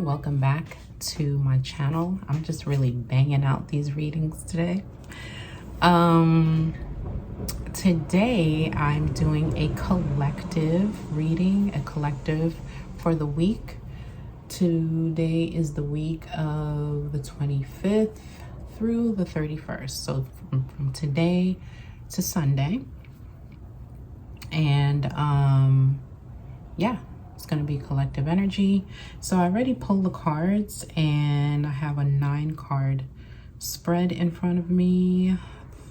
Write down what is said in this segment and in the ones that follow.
Welcome back to my channel. I'm just really banging out these readings today. Today I'm doing a collective reading, a collective for the week. Today is the week of the 25th through the 31st. So from today to Sunday. And yeah, it's going to be collective energy. So I already pulled the cards and I have a 9-card spread in front of me,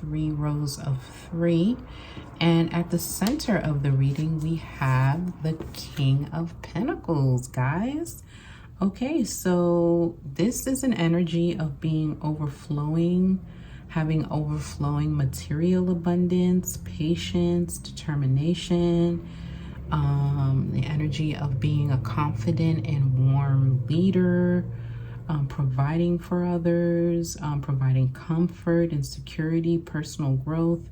3 rows of 3. And at the center of the reading, we have the King of Pentacles, guys. Okay, so this is an energy of being overflowing, having overflowing material abundance, patience, determination, the energy of being a confident and warm leader, providing for others, providing comfort and security, personal growth,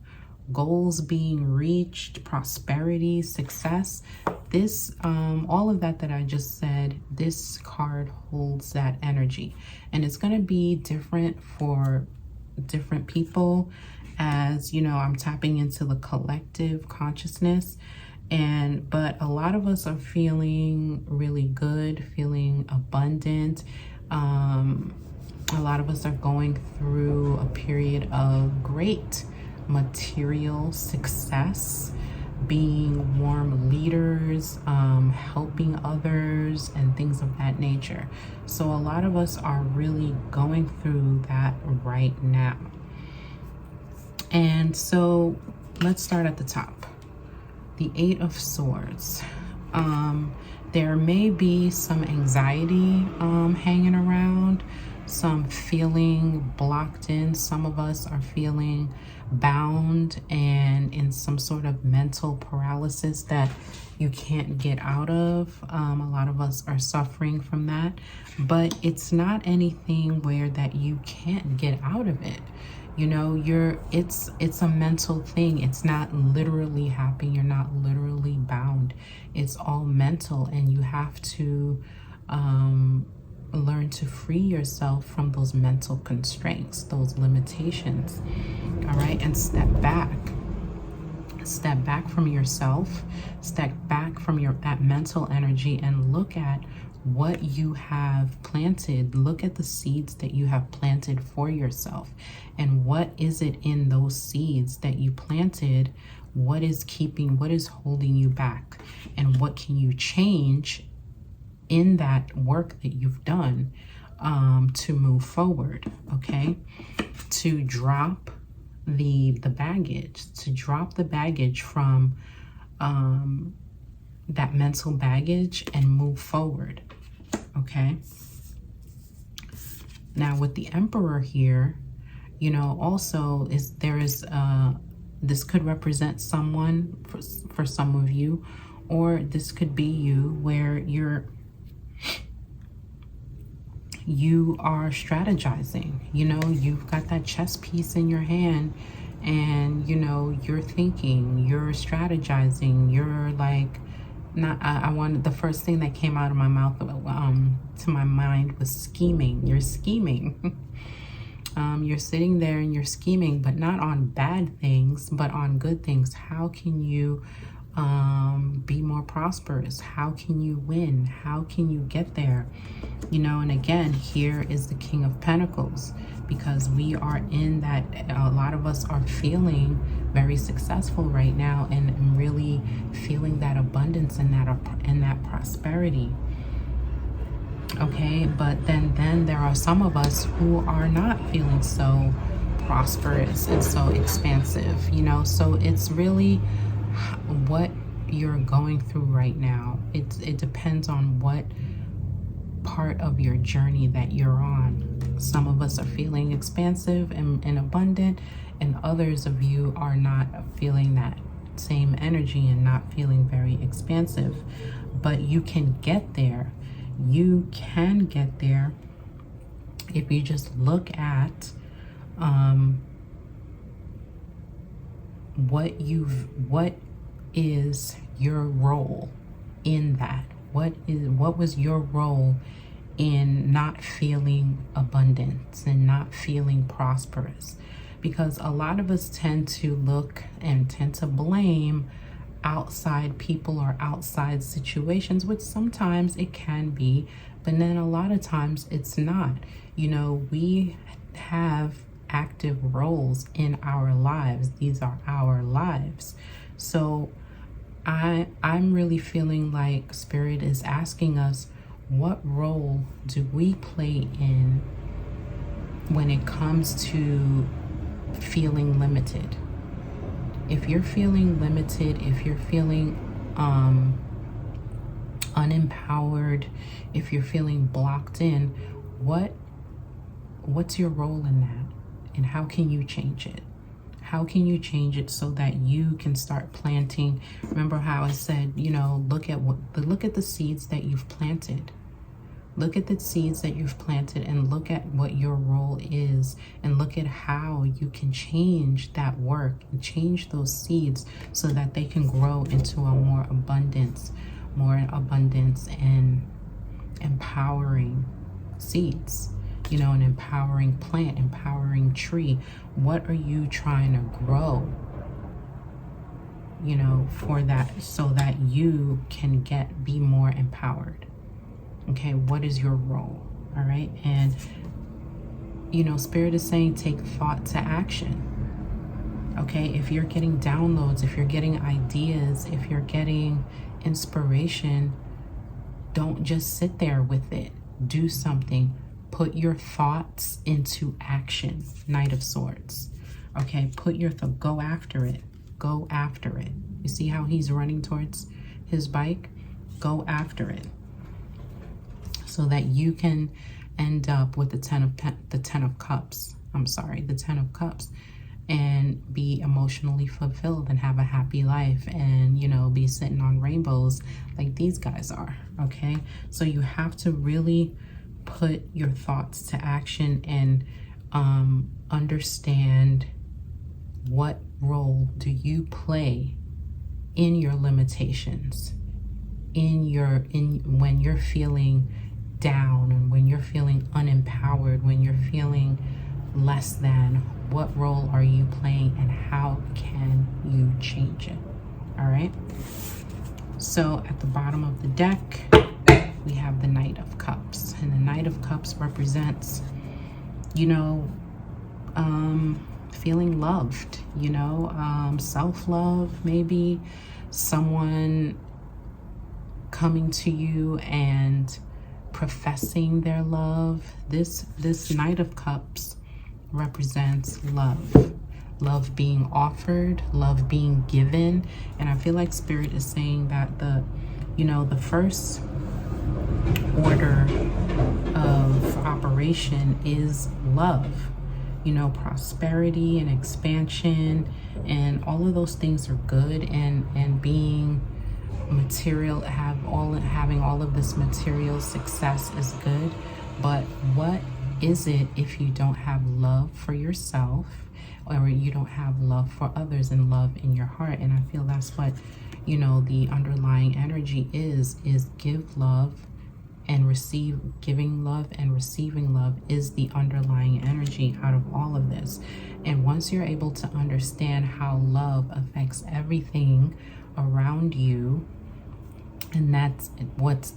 goals being reached, prosperity, success. This, all of that I just said, this card holds that energy. And it's going to be different for different people, as you know, I'm tapping into the collective consciousness. But a lot of us are feeling really good, feeling abundant. A lot of us are going through a period of great material success, being warm leaders, helping others, and things of that nature. So a lot of us are really going through that right now. And so let's start at the top. The 8 of Swords. There may be some anxiety hanging around, some feeling blocked in. Some of us are feeling bound and in some sort of mental paralysis that you can't get out of. A lot of us are suffering from that, but it's not anything where that you can't get out of it. You know, it's a mental thing. It's not literally happening. You're not literally bound. It's all mental, and you have to learn to free yourself from those mental constraints, those limitations. All right, and step back from yourself, step back from that mental energy, and look at what you have planted. Look at the seeds that you have planted for yourself, and what is it in those seeds that you planted? What is holding you back, and what can you change in that work that you've done to move forward? Okay, to drop the baggage from that mental baggage and move forward. Okay, now with the Emperor here, you know, also this could represent someone for some of you, or this could be you, where you are strategizing. You know, you've got that chess piece in your hand, and you know, you're thinking, you're strategizing, you're like, the first thing that came out of my mouth to my mind was scheming. You're scheming. You're sitting there and you're scheming, but not on bad things, but on good things. How can you be more prosperous? How can you win? How can you get there? You know, and again, here is the King of Pentacles, because we are in that, a lot of us are feeling very successful right now, and really feeling that abundance and that prosperity. Okay, but then there are some of us who are not feeling so prosperous and so expansive, you know. So it's really what you're going through right now. It depends on what part of your journey that you're on. Some of us are feeling expansive and abundant, and others of you are not feeling that same energy and not feeling very expansive. But you can get there. You can get there if you just look at what is your role in that? What was your role in not feeling abundance and not feeling prosperous? Because a lot of us tend to look and tend to blame outside people or outside situations, which sometimes it can be, but then a lot of times it's not. You know, we have active roles in our lives. These are our lives. So I'm really feeling like Spirit is asking us, what role do we play in when it comes to feeling limited? If you're feeling limited, if you're feeling unempowered, if you're feeling blocked in, what's your role in that? And how can you change it? How can you change it so that you can start planting? Remember how I said, you know, look at the seeds that you've planted. Look at the seeds that you've planted and look at what your role is, and look at how you can change that work and change those seeds so that they can grow into a more abundance and empowering seeds, you know, an empowering plant, empowering tree. What are you trying to grow, you know, for that, so that you can be more empowered? Okay, what is your role? All right. And, you know, Spirit is saying take thought to action. Okay, if you're getting downloads, if you're getting ideas, if you're getting inspiration, don't just sit there with it. Do something. Put your thoughts into action. Knight of Swords. Okay, go after it. Go after it. You see how he's running towards his bike? Go after it, so that you can end up with the 10 of Cups, and be emotionally fulfilled and have a happy life, and, you know, be sitting on rainbows like these guys are. Okay, so you have to really put your thoughts to action and understand, what role do you play in your limitations, when you're feeling down, and when you're feeling unempowered, when you're feeling less than. What role are you playing, and how can you change it? All right, so at the bottom of the deck we have the Knight of Cups, and the Knight of Cups represents, you know, feeling loved, you know, self-love, maybe someone coming to you and professing their love. This Knight of Cups represents love being offered, love being given. And I feel like Spirit is saying that the first order of operation is love. You know, prosperity and expansion and all of those things are good, and being material, having all of this material success is good. But what is it if you don't have love for yourself, or you don't have love for others and love in your heart? And I feel that's what, you know, the underlying energy is give love and receive. Giving love and receiving love is the underlying energy out of all of this. And once you're able to understand how love affects everything around you, and that's what's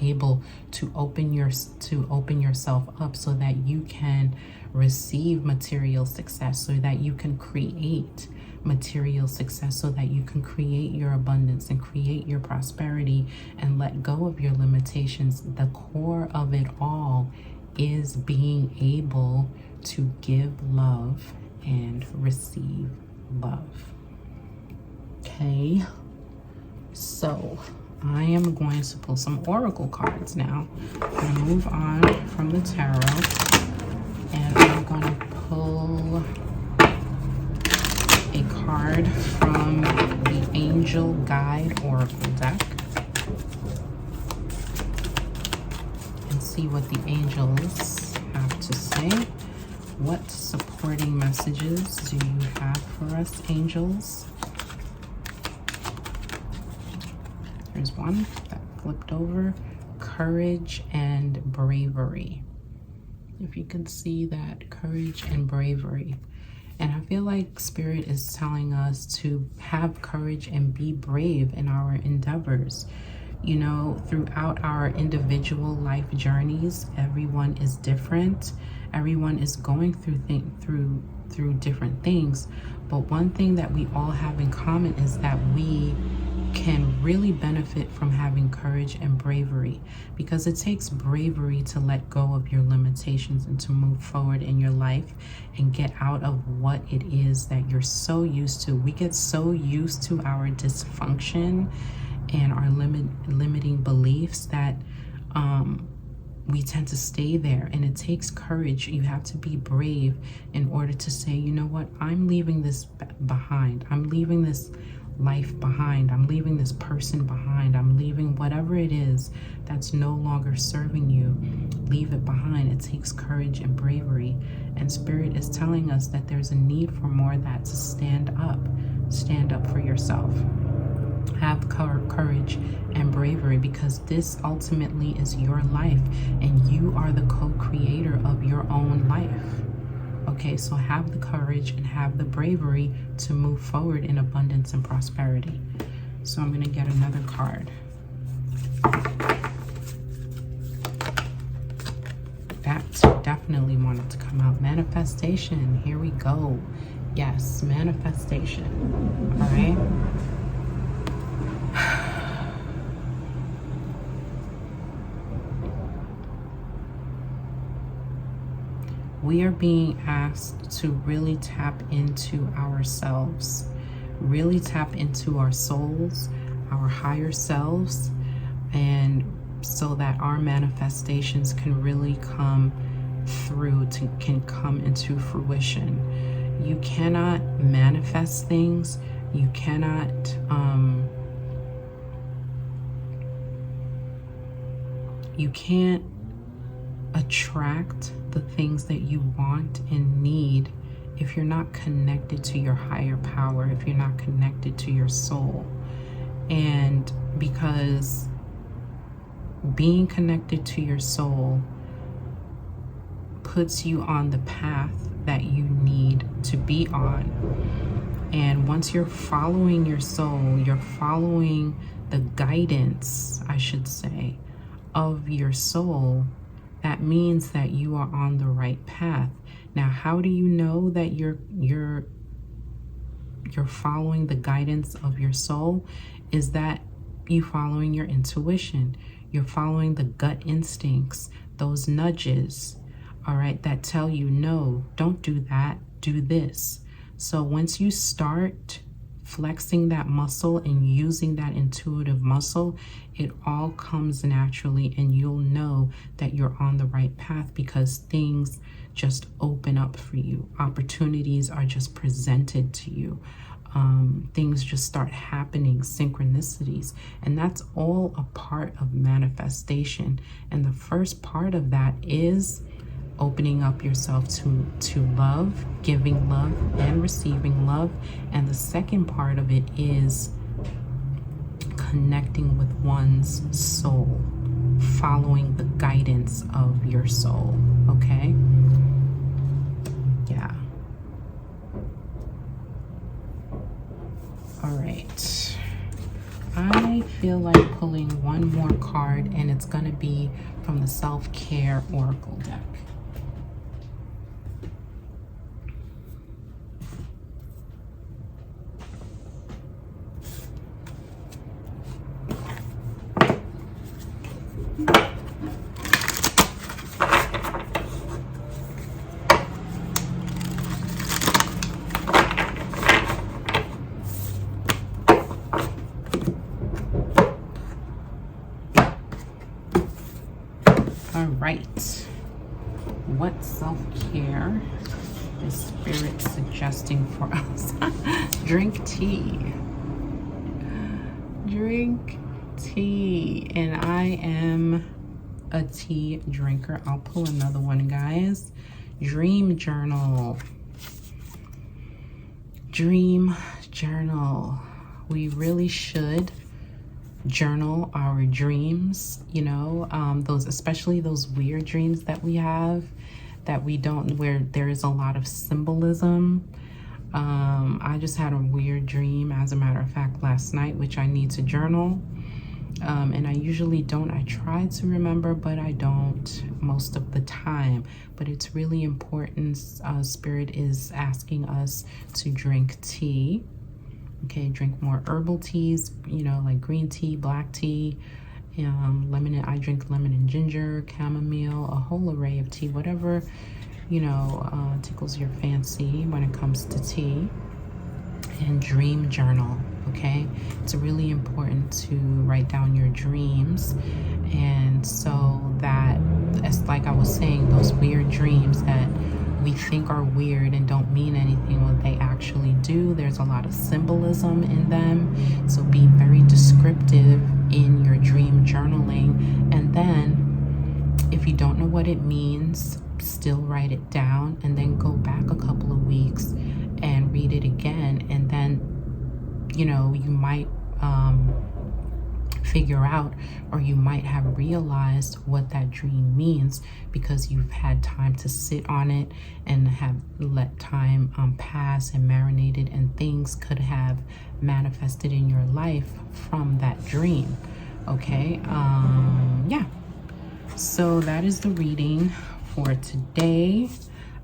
able to open yourself up so that you can receive material success, so that you can create material success, so that you can create your abundance and create your prosperity and let go of your limitations. The core of it all is being able to give love and receive love. Okay, so I am going to pull some oracle cards now. I'm going to move on from the tarot, and I'm going to pull a card from the Angel Guide Oracle deck and see what the angels have to say What supporting messages do you have for us, angels? There's one that flipped over. Courage and bravery. If you can see that, courage and bravery. And I feel like Spirit is telling us to have courage and be brave in our endeavors. You know, throughout our individual life journeys, everyone is different. Everyone is going through different things. But one thing that we all have in common is that we can really benefit from having courage and bravery, because it takes bravery to let go of your limitations and to move forward in your life and get out of what it is that you're so used to. We get so used to our dysfunction and our limiting beliefs that we tend to stay there, and it takes courage. You have to be brave in order to say, you know what, I'm leaving this behind. I'm leaving this life behind. I'm leaving this person behind. I'm leaving whatever it is that's no longer serving you. Leave it behind. It takes courage and bravery. And Spirit is telling us that there's a need for more of that, to stand up. Stand up for yourself. Have courage and bravery, because this ultimately is your life and you are the co-creator of your own life. Okay, so have the courage and have the bravery to move forward in abundance and prosperity. So I'm going to get another card. That definitely wanted to come out. Manifestation. Here we go. Yes, manifestation. All right. We are being asked to really tap into ourselves, really tap into our souls, our higher selves, and so that our manifestations can really come through, can come into fruition. You cannot manifest things. You cannot you can't attract the things that you want and need if you're not connected to your higher power, if you're not connected to your soul. And because being connected to your soul puts you on the path that you need to be on. And once you're following your soul, you're following the guidance, I should say, of your soul, that means that you are on the right path. Now, how do you know that you're following the guidance of your soul? Is that you following your intuition. You're following the gut instincts, those nudges, all right, that tell you, no, don't do that, do this. So once you start flexing that muscle and using that intuitive muscle, it all comes naturally, and you'll know that you're on the right path because things just open up for you. Opportunities are just presented to you. Things just start happening, synchronicities, and that's all a part of manifestation. And the first part of that is opening up yourself to love, giving love and receiving love. And the second part of it is connecting with one's soul, following the guidance of your soul. Okay? Yeah. All right. I feel like pulling one more card, and it's going to be from the Self-Care Oracle deck. All right, what self-care is Spirit suggesting for us? Drink tea. Drink tea. And I am a tea drinker. I'll pull another one, guys. Dream journal. Dream journal. We really should journal our dreams, you know, those, especially those weird dreams that we have, that we don't, where there is a lot of symbolism. I just had a weird dream, as a matter of fact, last night, which I need to journal. And I usually don't. I try to remember, but I don't most of the time. But it's really important. Spirit is asking us to drink tea. Okay, drink more herbal teas, you know, like green tea, black tea, lemon. I drink lemon and ginger, chamomile, a whole array of tea, whatever, you know, tickles your fancy when it comes to tea. And dream journal. Okay, it's really important to write down your dreams, and so that, as like I was saying, those weird dreams that we think are weird and don't mean anything, what they actually do, there's a lot of symbolism in them. So be very descriptive in your dream journaling, and then if you don't know what it means, still write it down, and then go back a couple of weeks and read it again, and then, you know, you might figure out, or you might have realized what that dream means, because you've had time to sit on it and have let time pass and marinated, and things could have manifested in your life from that dream. Okay, yeah, so that is the reading for today.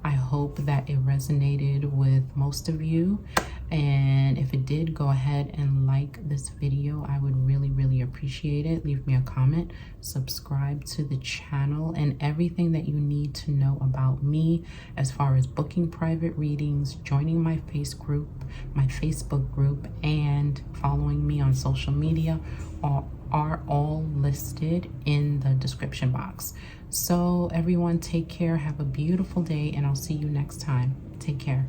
I hope that it resonated with most of you, and if it did, go ahead and like this video. I would really appreciate it. Leave me a comment, subscribe to the channel, and everything that you need to know about me as far as booking private readings, joining my Facebook group, and following me on social media are all listed in the description box. So everyone, take care, have a beautiful day, and I'll see you next time. Take care.